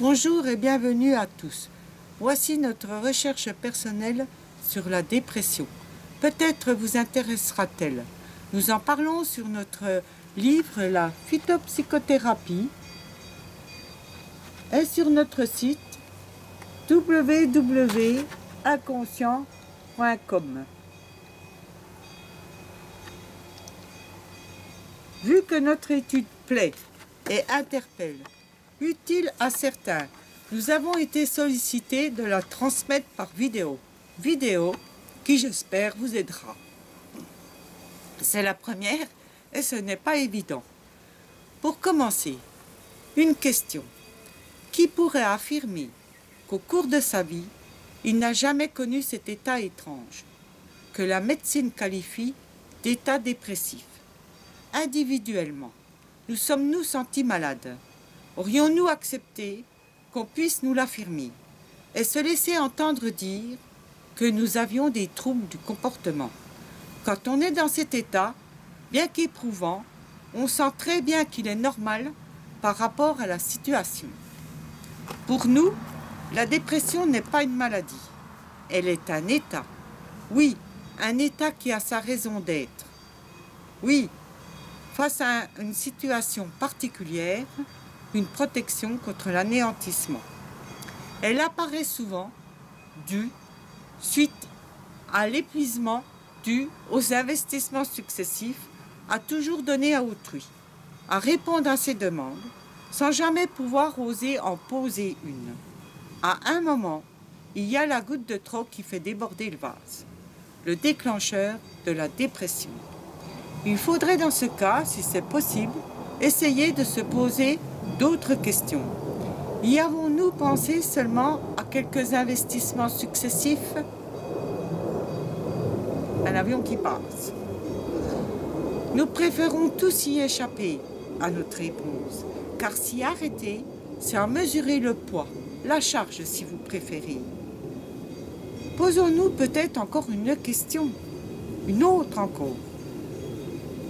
Bonjour et bienvenue à tous. Voici notre recherche personnelle sur la dépression. Peut-être vous intéressera-t-elle. Nous en parlons sur notre livre La phytopsychothérapie et sur notre site www.inconscient.com. Vu que notre étude plaît et interpelle, utile à certains, nous avons été sollicités de la transmettre par vidéo. Vidéo qui, j'espère, vous aidera. C'est la première et ce n'est pas évident. Pour commencer, une question. Qui pourrait affirmer qu'au cours de sa vie, il n'a jamais connu cet état étrange, que la médecine qualifie d'état dépressif? Individuellement, nous sommes-nous sentis malades? Aurions-nous accepté qu'on puisse nous l'affirmer et se laisser entendre dire que nous avions des troubles du comportement? Quand on est dans cet état, bien qu'éprouvant, on sent très bien qu'il est normal par rapport à la situation. Pour nous, la dépression n'est pas une maladie, elle est un état. Oui, un état qui a sa raison d'être. Oui, face à une situation particulière, une protection contre l'anéantissement. Elle apparaît souvent suite à l'épuisement dû aux investissements successifs à toujours donner à autrui, à répondre à ses demandes, sans jamais pouvoir oser en poser une. À un moment, il y a la goutte de trop qui fait déborder le vase, le déclencheur de la dépression. Il faudrait dans ce cas, si c'est possible, essayer de se poser d'autres questions. Y avons-nous pensé seulement à quelques investissements successifs? Un avion qui passe. Nous préférons tous y échapper à notre réponse, car s'y arrêter, c'est en mesurer le poids, la charge si vous préférez. Posons-nous peut-être encore une question, une autre encore.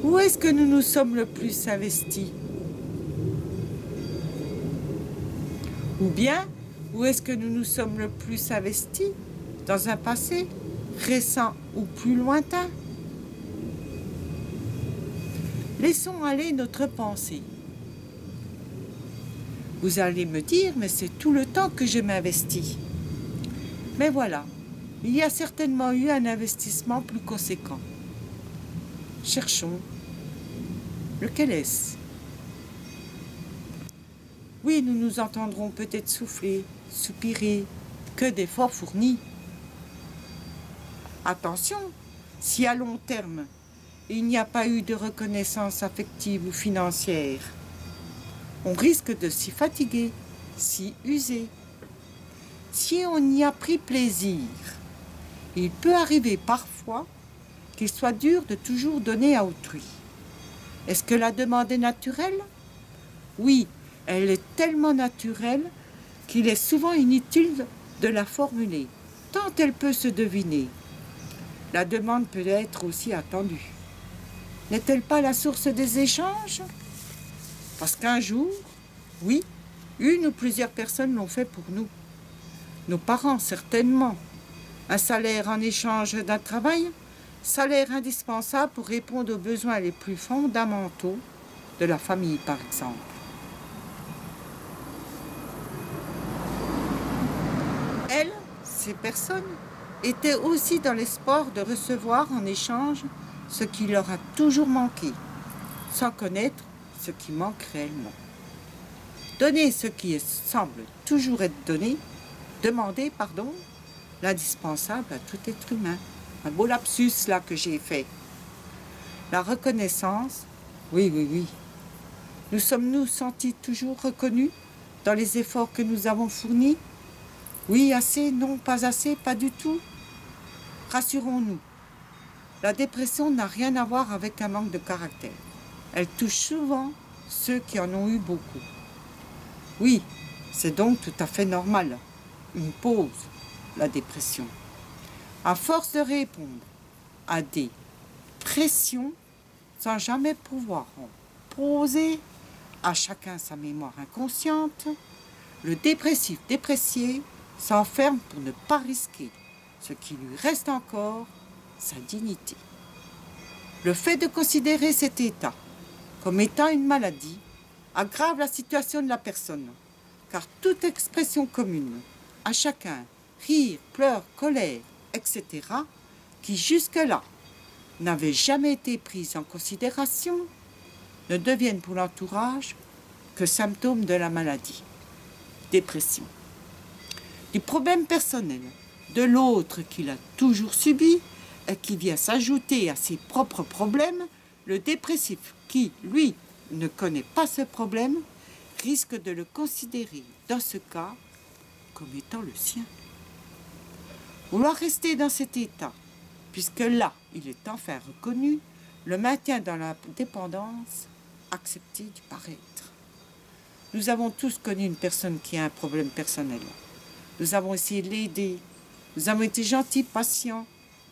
Où est-ce que nous nous sommes le plus investis? Ou bien, où est-ce que nous nous sommes le plus investis? Dans un passé récent ou plus lointain? Laissons aller notre pensée. Vous allez me dire, mais c'est tout le temps que je m'investis. Mais voilà, il y a certainement eu un investissement plus conséquent. Cherchons. Lequel est-ce? Oui, nous nous entendrons peut-être souffler, soupirer, que d'efforts fournis. Attention, si à long terme, il n'y a pas eu de reconnaissance affective ou financière, on risque de s'y fatiguer, s'y user. Si on y a pris plaisir, il peut arriver parfois qu'il soit dur de toujours donner à autrui. Est-ce que la demande est naturelle? Oui, elle est tellement naturelle qu'il est souvent inutile de la formuler, tant elle peut se deviner. La demande peut être aussi attendue. N'est-elle pas la source des échanges? Parce qu'un jour, oui, une ou plusieurs personnes l'ont fait pour nous. Nos parents, certainement. Un salaire en échange d'un travail, salaire indispensable pour répondre aux besoins les plus fondamentaux de la famille, par exemple. Elles, ces personnes, étaient aussi dans l'espoir de recevoir en échange ce qui leur a toujours manqué, sans connaître ce qui manque réellement. Donner ce qui semble toujours être donné, demander, l'indispensable à tout être humain. Un beau lapsus là que j'ai fait. La reconnaissance, oui. Nous sommes-nous sentis toujours reconnus dans les efforts que nous avons fournis? Oui, assez, non, pas assez, pas du tout. Rassurons-nous, la dépression n'a rien à voir avec un manque de caractère. Elle touche souvent ceux qui en ont eu beaucoup. Oui, c'est donc tout à fait normal. Une pause, la dépression. À force de répondre à des pressions sans jamais pouvoir en poser, à chacun sa mémoire inconsciente, Le dépressif déprécié s'enferme pour ne pas risquer ce qui lui reste encore, sa dignité. Le fait de considérer cet état comme étant une maladie aggrave la situation de la personne, car toute expression commune à chacun, rire, pleurs, colère, etc., qui jusque-là n'avaient jamais été prises en considération, ne deviennent pour l'entourage que symptômes de la maladie, dépression. Du problème personnel de l'autre qu'il a toujours subi et qui vient s'ajouter à ses propres problèmes, le dépressif qui, lui, ne connaît pas ce problème, risque de le considérer, dans ce cas, comme étant le sien. Vouloir rester dans cet état, puisque là, il est enfin reconnu, le maintient dans la dépendance, accepté du paraître. Nous avons tous connu une personne qui a un problème personnel. Nous avons essayé de l'aider. Nous avons été gentils, patients.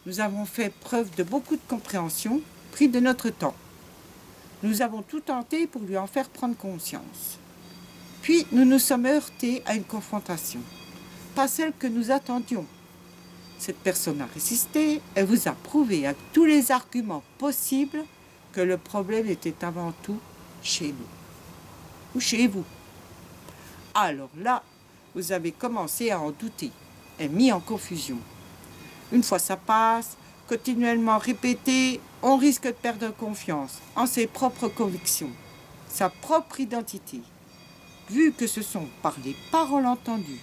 Nous avons fait preuve de beaucoup de compréhension, pris de notre temps. Nous avons tout tenté pour lui en faire prendre conscience. Puis nous nous sommes heurtés à une confrontation, pas celle que nous attendions. Cette personne a résisté et vous a prouvé avec tous les arguments possibles que le problème était avant tout chez nous ou chez vous. Alors là, vous avez commencé à en douter et mis en confusion. Une fois ça passe, continuellement répété, on risque de perdre confiance en ses propres convictions, sa propre identité. Vu que ce sont par les paroles entendues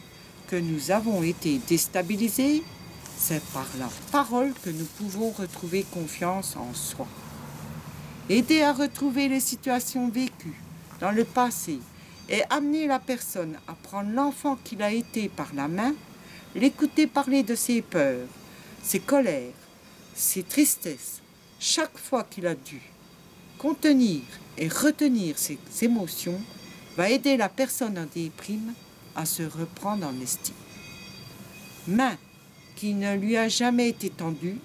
que nous avons été déstabilisés, c'est par la parole que nous pouvons retrouver confiance en soi. Aider à retrouver les situations vécues dans le passé et amener la personne à prendre l'enfant qu'il a été par la main, l'écouter parler de ses peurs, ses colères, ses tristesses, chaque fois qu'il a dû contenir et retenir ses émotions, va aider la personne en déprime à se reprendre en estime. Main qui ne lui a jamais été tendue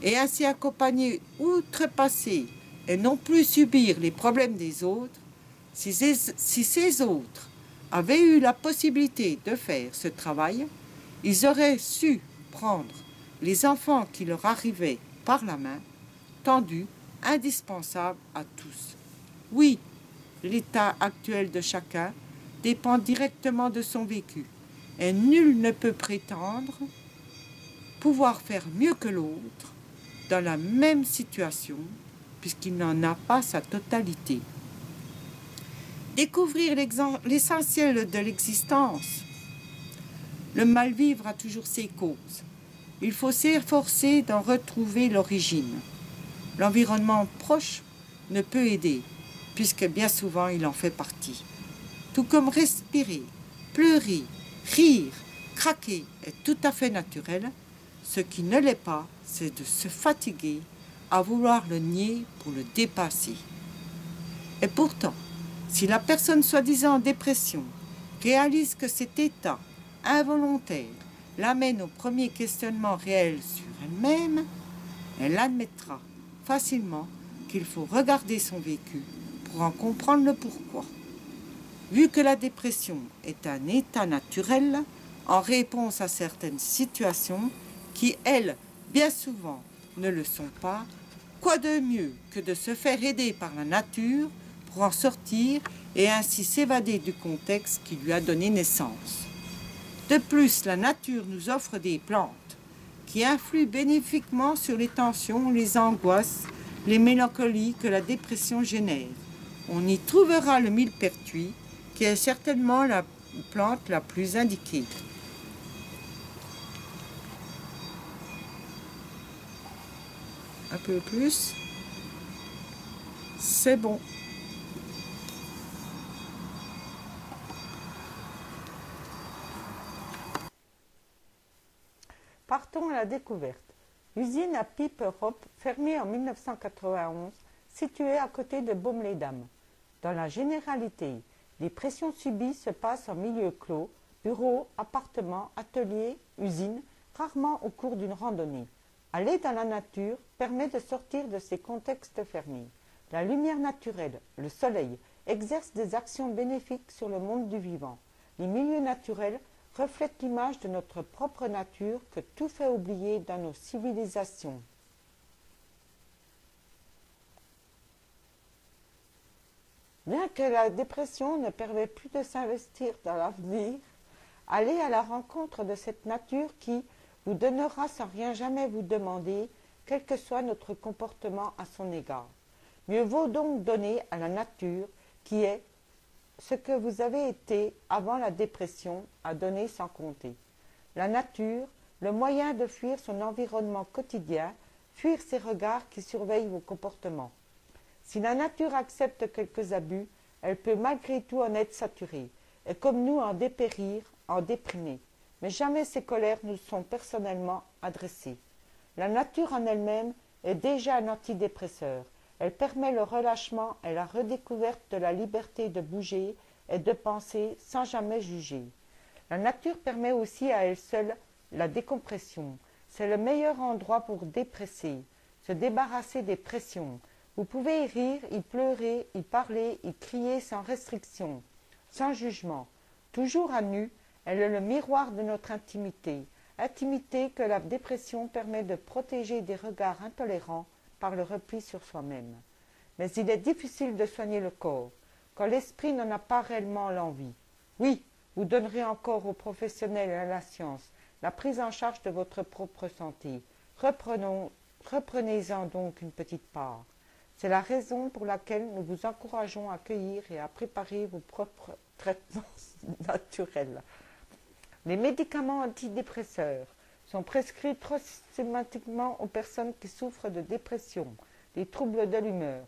et ainsi accompagner, outrepasser et non plus subir les problèmes des autres, si ces autres avaient eu la possibilité de faire ce travail, ils auraient su prendre les enfants qui leur arrivaient par la main, tendus, indispensables à tous. Oui, l'état actuel de chacun dépend directement de son vécu et nul ne peut prétendre pouvoir faire mieux que l'autre dans la même situation puisqu'il n'en a pas sa totalité. Découvrir l'essentiel de l'existence. Le mal-vivre a toujours ses causes. Il faut s'efforcer d'en retrouver l'origine. L'environnement proche ne peut aider, puisque bien souvent il en fait partie. Tout comme respirer, pleurer, rire, craquer est tout à fait naturel, ce qui ne l'est pas, c'est de se fatiguer à vouloir le nier pour le dépasser. Et pourtant, si la personne soi-disant en dépression réalise que cet état involontaire l'amène au premier questionnement réel sur elle-même, elle admettra facilement qu'il faut regarder son vécu pour en comprendre le pourquoi. Vu que la dépression est un état naturel en réponse à certaines situations qui, elles, bien souvent, ne le sont pas, quoi de mieux que de se faire aider par la nature pour en sortir et ainsi s'évader du contexte qui lui a donné naissance. De plus, la nature nous offre des plantes qui influent bénéfiquement sur les tensions, les angoisses, les mélancolies que la dépression génère. On y trouvera le millepertuis, qui est certainement la plante la plus indiquée. Un peu plus. C'est bon. Partons à la découverte. L'usine à pipe Europe, fermée en 1991, située à côté de Baume-les-Dames. Dans la généralité, les pressions subies se passent en milieu clos, bureaux, appartements, ateliers, usines, rarement au cours d'une randonnée. Aller dans la nature permet de sortir de ces contextes fermés. La lumière naturelle, le soleil, exerce des actions bénéfiques sur le monde du vivant. Les milieux naturels reflètent l'image de notre propre nature que tout fait oublier dans nos civilisations. Bien que la dépression ne permet plus de s'investir dans l'avenir, allez à la rencontre de cette nature qui vous donnera sans rien jamais vous demander, quel que soit notre comportement à son égard. Mieux vaut donc donner à la nature, qui est ce que vous avez été avant la dépression, à donner sans compter. La nature, le moyen de fuir son environnement quotidien, fuir ses regards qui surveillent vos comportements. Si la nature accepte quelques abus, elle peut malgré tout en être saturée, et comme nous en dépérir, en déprimer. Mais jamais ces colères nous sont personnellement adressées. La nature en elle-même est déjà un antidépresseur. Elle permet le relâchement et la redécouverte de la liberté de bouger et de penser sans jamais juger. La nature permet aussi à elle seule la décompression. C'est le meilleur endroit pour dépresser, se débarrasser des pressions. Vous pouvez y rire, y pleurer, y parler, y crier sans restriction, sans jugement. Toujours à nu, elle est le miroir de notre intimité. Intimité que la dépression permet de protéger des regards intolérants par le repli sur soi-même. Mais il est difficile de soigner le corps, quand l'esprit n'en a pas réellement l'envie. Oui, vous donnerez encore aux professionnels et à la science la prise en charge de votre propre santé. Reprenez-en donc une petite part. C'est la raison pour laquelle nous vous encourageons à accueillir et à préparer vos propres traitements naturels. Les médicaments antidépresseurs sont prescrits trop systématiquement aux personnes qui souffrent de dépression, des troubles de l'humeur.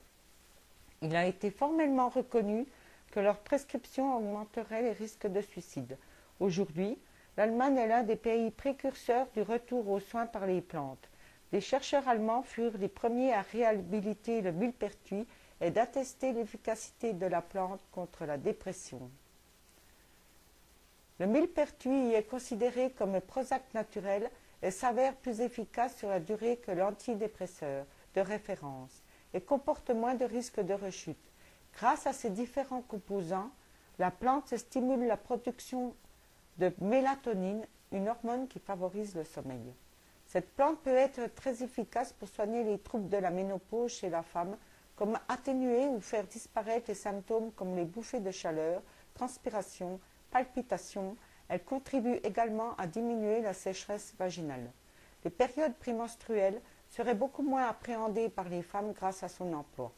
Il a été formellement reconnu que leur prescription augmenterait les risques de suicide. Aujourd'hui, l'Allemagne est l'un des pays précurseurs du retour aux soins par les plantes. Les chercheurs allemands furent les premiers à réhabiliter le millepertuis et d'attester l'efficacité de la plante contre la dépression. Le millepertuis est considéré comme un Prozac naturel et s'avère plus efficace sur la durée que l'antidépresseur de référence et comporte moins de risques de rechute. Grâce à ces différents composants, la plante stimule la production de mélatonine, une hormone qui favorise le sommeil. Cette plante peut être très efficace pour soigner les troubles de la ménopause chez la femme, comme atténuer ou faire disparaître les symptômes comme les bouffées de chaleur, transpiration, palpitations. Elle contribue également à diminuer la sécheresse vaginale. Les périodes prémenstruelles seraient beaucoup moins appréhendées par les femmes grâce à son emploi.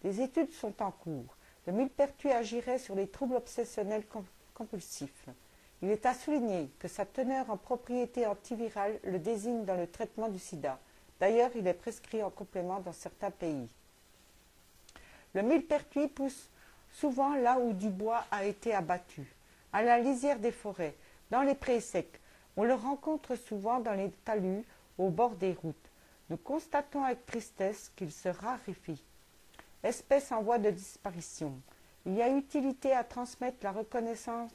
Des études sont en cours. Le millepertuis agirait sur les troubles obsessionnels compulsifs. Il est à souligner que sa teneur en propriétés antivirales le désigne dans le traitement du sida. D'ailleurs, il est prescrit en complément dans certains pays. Le millepertuis pousse souvent là où du bois a été abattu, à la lisière des forêts, dans les prés secs. On le rencontre souvent dans les talus, au bord des routes. Nous constatons avec tristesse qu'il se raréfie. Espèce en voie de disparition. Il y a utilité à transmettre la reconnaissance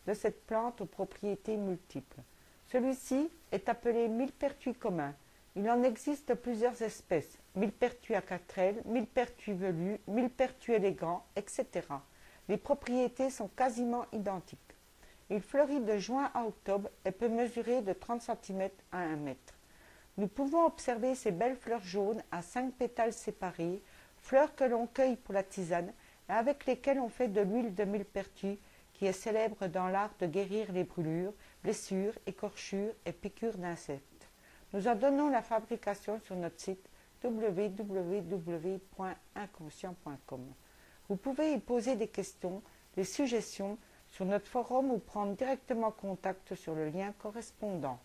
de cette plante aux propriétés multiples. Celui-ci est appelé millepertuis commun. Il en existe plusieurs espèces, millepertuis à 4 ailes, millepertuis velu, millepertuis élégant, etc. Les propriétés sont quasiment identiques. Il fleurit de juin à octobre et peut mesurer de 30 cm à 1 mètre. Nous pouvons observer ces belles fleurs jaunes à 5 pétales séparés, fleurs que l'on cueille pour la tisane et avec lesquelles on fait de l'huile de millepertuis qui est célèbre dans l'art de guérir les brûlures, blessures, écorchures et piqûres d'insectes. Nous en donnons la fabrication sur notre site www.inconscient.com. Vous pouvez y poser des questions, des suggestions sur notre forum ou prendre directement contact sur le lien correspondant.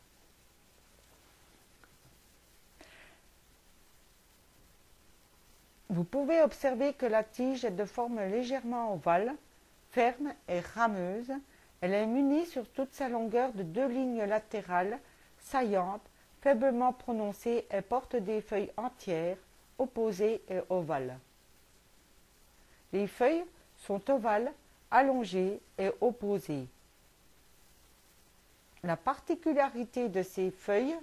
Vous pouvez observer que la tige est de forme légèrement ovale, ferme et rameuse. Elle est munie sur toute sa longueur de 2 lignes latérales, saillantes, faiblement prononcées et porte des feuilles entières, opposées et ovales. Les feuilles sont ovales, allongées et opposées. La particularité de ces feuilles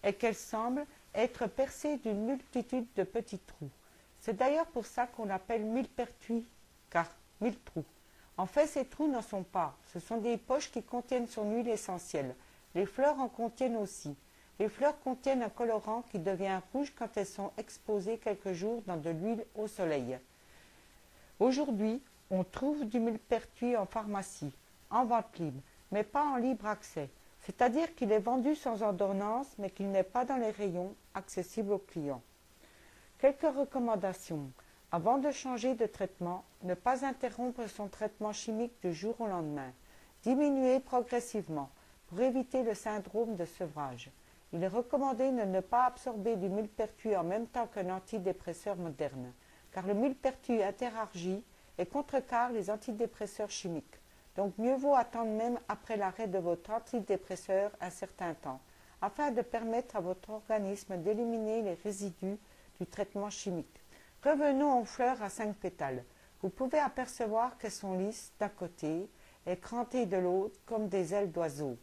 est qu'elles semblent être percées d'une multitude de petits trous. C'est d'ailleurs pour ça qu'on l'appelle millepertuis, car 1000 trous. En fait, ces trous n'en sont pas. Ce sont des poches qui contiennent son huile essentielle. Les fleurs en contiennent aussi. Les fleurs contiennent un colorant qui devient rouge quand elles sont exposées quelques jours dans de l'huile au soleil. Aujourd'hui, on trouve du millepertuis en pharmacie, en vente libre, mais pas en libre accès. C'est-à-dire qu'il est vendu sans ordonnance, mais qu'il n'est pas dans les rayons accessibles aux clients. Quelques recommandations. Avant de changer de traitement, ne pas interrompre son traitement chimique du jour au lendemain. Diminuer progressivement pour éviter le syndrome de sevrage. Il est recommandé de ne pas absorber du millepertuis en même temps qu'un antidépresseur moderne, car le millepertuis interagit et contrecarre les antidépresseurs chimiques. Donc mieux vaut attendre même après l'arrêt de votre antidépresseur un certain temps, afin de permettre à votre organisme d'éliminer les résidus du traitement chimique. Revenons aux fleurs à 5 pétales. Vous pouvez apercevoir qu'elles sont lisses d'un côté et crantées de l'autre comme des ailes d'oiseaux.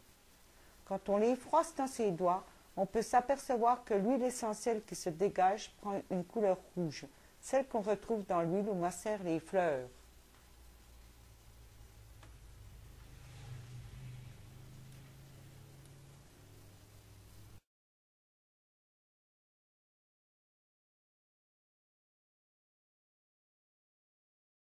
Quand on les froisse dans ses doigts, on peut s'apercevoir que l'huile essentielle qui se dégage prend une couleur rouge, celle qu'on retrouve dans l'huile où macèrent les fleurs.